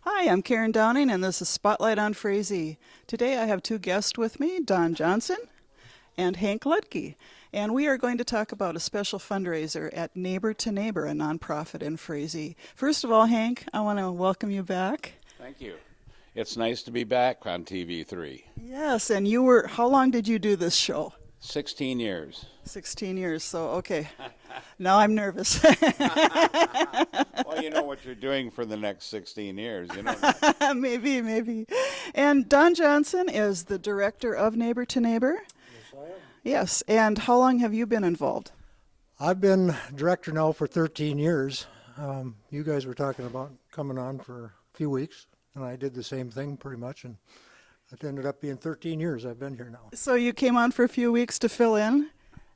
Hi, I'm Karen Downing, and this is Spotlight on Frazee. Today I have two guests with me, Don Johnson and Hank Lutke, and we are going to talk about a special fundraiser at Neighbor to Neighbor, a nonprofit in Frazee. First of all, Hank, I want to welcome you back. Thank you. It's nice to be back on TV3. Yes, and how long did you do this show? 16 years. 16 years, so okay. Now I'm nervous. Well, you know what you're doing for the next 16 years, you know. Maybe. And Don Johnson is the director of Neighbor to Neighbor. Yes, I am. Yes, and how long have you been involved? I've been director now for 13 years. You guys were talking about coming on for a few weeks, and I did the same thing pretty much, and it ended up being 13 years I've been here now. So you came on for a few weeks to fill in?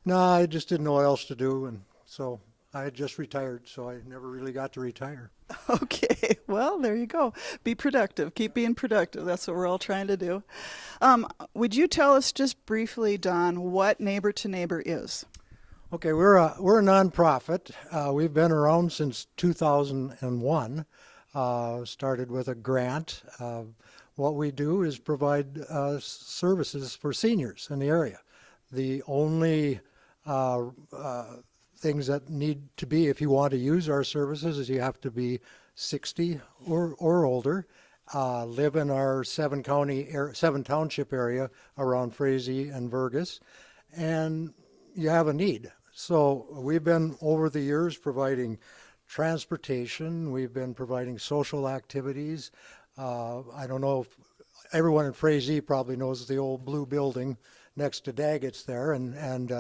No, I just didn't know what else to do, and so I had just retired, so I never really got to retire. Okay, well, there you go. Be productive. Keep being productive. That's what we're all trying to do. Would you tell us just briefly, Don, what Neighbor to Neighbor is? Okay, we're a nonprofit. We've been around since 2001. Started with a grant. What we do is provide services for seniors in the area. The only things that need to be, if you want to use our services, is you have to be 60 or older, live in our seven township area around Frazee and Vergas, and you have a need. So we've been over the years providing transportation. We've been providing social activities. I don't know if everyone in Frazee probably knows the old blue building next to Daggett's there, and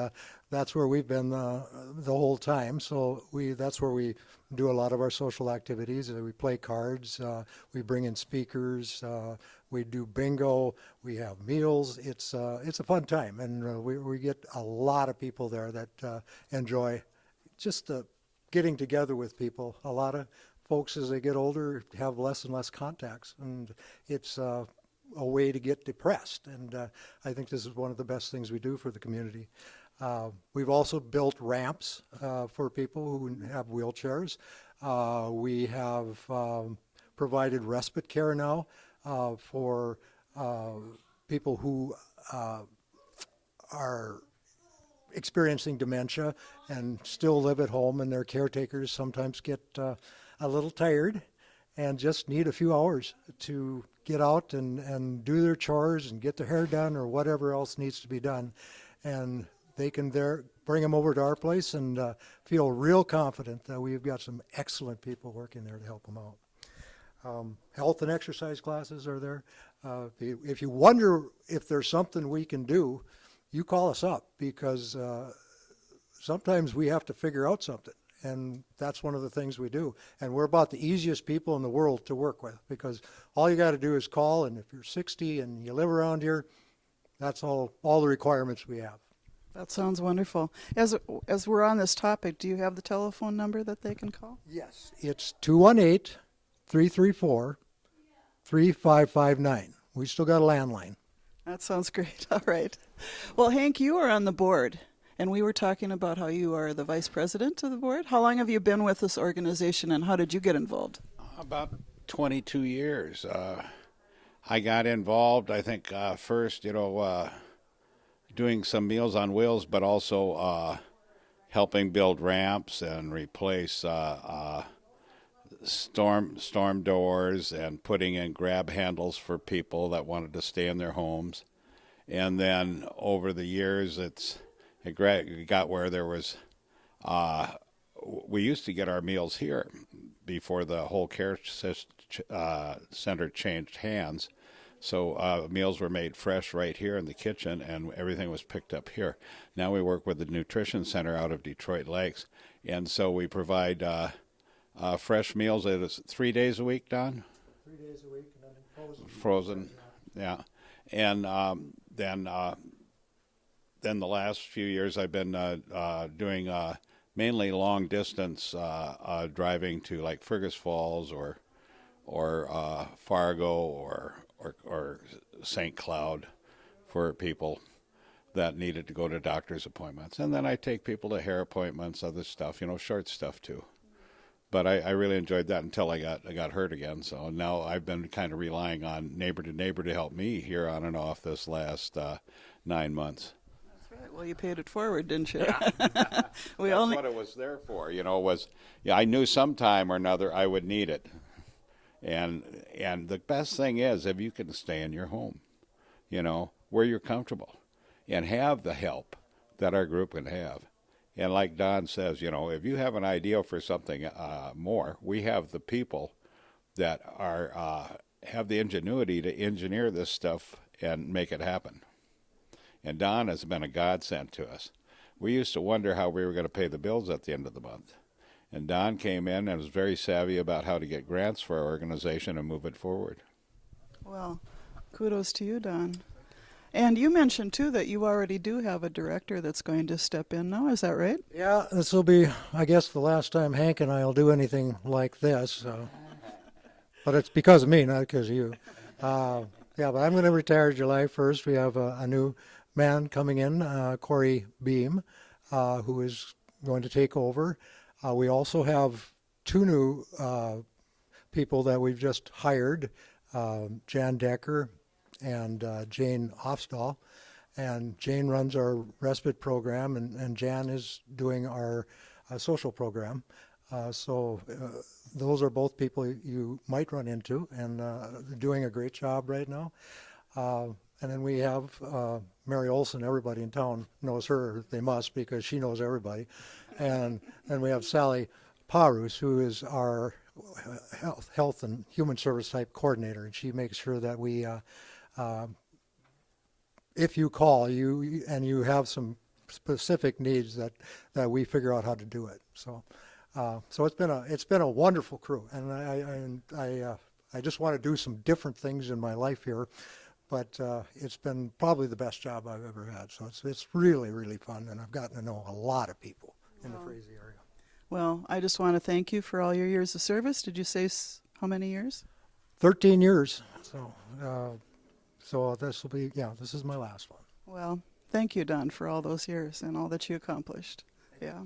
that's where we've been the whole time. So that's where we do a lot of our social activities. We play cards, we bring in speakers, we do bingo, we have meals. It's a fun time, and we get a lot of people there that enjoy just getting together with people. A lot of folks, as they get older, have less and less contacts, and it's a way to get depressed. And I think this is one of the best things we do for the community. We've also built ramps for people who have wheelchairs. We have provided respite care now for people who are experiencing dementia and still live at home, and their caretakers sometimes get a little tired and just need a few hours to get out and do their chores and get their hair done or whatever else needs to be done. And they can bring them over to our place and feel real confident that we've got some excellent people working there to help them out. Health and exercise classes are there. If you wonder if there's something we can do, you call us up, because sometimes we have to figure out something. And that's one of the things we do. And we're about the easiest people in the world to work with, because all you got to do is call, and if you're 60 and you live around here, that's all the requirements we have. That sounds wonderful. As we're on this topic, do you have the telephone number that they can call? Yes, it's 218-334-3559. We still got a landline. That sounds great. All right. Well, Hank, you are on the board, and we were talking about how you are the vice president of the board. How long have you been with this organization, and how did you get involved? About 22 years. I got involved, I think, first, doing some Meals on Wheels, but also helping build ramps and replace storm doors and putting in grab handles for people that wanted to stay in their homes. And then over the years, it got where there was, we used to get our meals here before the whole care center changed hands. So meals were made fresh right here in the kitchen, and everything was picked up here. Now we work with the nutrition center out of Detroit Lakes, and so we provide fresh meals. It is 3 days a week, Don? 3 days a week, and then Frozen, yeah. And then the last few years I've been doing mainly long distance driving to like Fergus Falls or Fargo or St. Cloud for people that needed to go to doctor's appointments. And then I take people to hair appointments, other stuff, short stuff too. But I really enjoyed that until I got hurt again. So now I've been kind of relying on neighbor to help me here on and off this last 9 months. That's right. Well, you paid it forward, didn't you? We That's only what it was there for. Was yeah, I knew sometime or another I would need it. And the best thing is if you can stay in your home, where you're comfortable, and have the help that our group can have. And like Don says, if you have an idea for something more, we have the people that are have the ingenuity to engineer this stuff and make it happen. And Don has been a godsend to us. We used to wonder how we were going to pay the bills at the end of the month. And Don came in and was very savvy about how to get grants for our organization and move it forward. Well, kudos to you, Don. And you mentioned, too, that you already do have a director that's going to step in now. Is that right? Yeah, this will be, I guess, the last time Hank and I will do anything like this. But it's because of me, not because of you. Yeah, but I'm going to retire July 1st. We have a new man coming in, Corey Beam, who is going to take over. We also have two new people that we've just hired, Jan Decker and Jane Hofstall. And Jane runs our respite program, and Jan is doing our social program. So those are both people you might run into, and they're doing a great job right now. And then we have Mary Olson. Everybody in town knows her. They must, because she knows everybody. And then we have Sally Parus, who is our health and human service type coordinator, and she makes sure that we, if you call and you have some specific needs, that we figure out how to do it. So it's been a wonderful crew, and I just want to do some different things in my life here. But it's been probably the best job I've ever had. So it's really, really fun, and I've gotten to know a lot of people in the Frazee area. Well, I just want to thank you for all your years of service. Did you say how many years? 13 years. So this will be, this is my last one. Well, thank you, Don, for all those years and all that you accomplished. Yeah.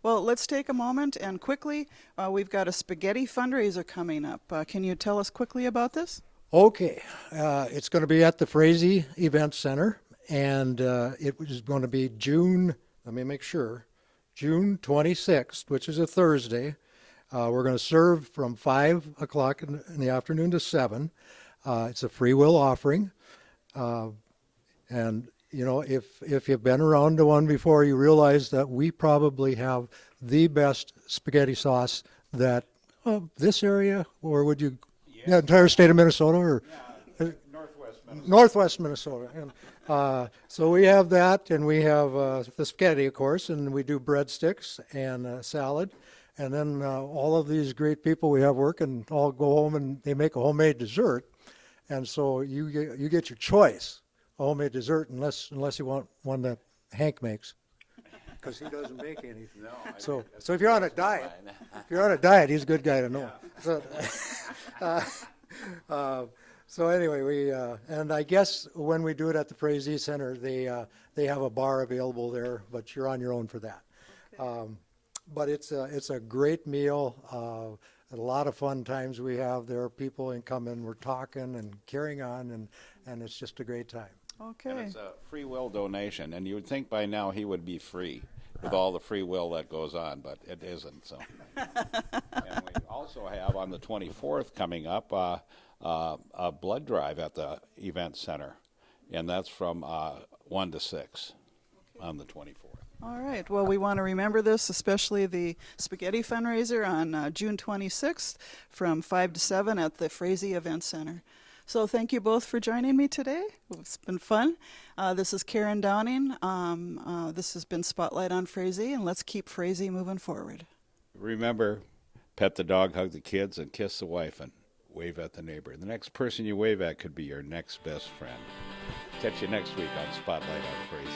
Well, let's take a moment and quickly, we've got a spaghetti fundraiser coming up. Can you tell us quickly about this? Okay, it's going to be at the Frazee Event Center, and it is going to be June 26th, which is a Thursday. We're going to serve from 5 o'clock in the afternoon to 7. It's a free will offering. And, if you've been around to one before, you realize that we probably have the best spaghetti sauce that this area, or would you... Yeah, entire state of Minnesota, or Northwest Minnesota. And, so we have that, and we have the spaghetti, of course, and we do breadsticks and salad. And then all of these great people we have working all go home and they make a homemade dessert. And so you get your choice, a homemade dessert, unless you want one that Hank makes, because he doesn't make anything. So if you're on a diet, he's a good guy to know. So anyway, and I guess when we do it at the Frazee Center, they have a bar available there, but you're on your own for that. Okay. But it's a great meal. A lot of fun times we have there. People come in, we're talking and carrying on, and it's just a great time. Okay. And it's a free will donation, and you would think by now he would be free with all the free will that goes on, but it isn't. So, and we also have on the 24th coming up a blood drive at the event center, and that's from 1 to 6 on the 24th. All right. Well, we want to remember this, especially the spaghetti fundraiser on June 26th from 5 to 7 at the Frazee Event Center. So thank you both for joining me today. It's been fun. This is Karen Downing. This has been Spotlight on Frazee, and let's keep Frazee moving forward. Remember, pet the dog, hug the kids, and kiss the wife, and wave at the neighbor. The next person you wave at could be your next best friend. Catch you next week on Spotlight on Frazee.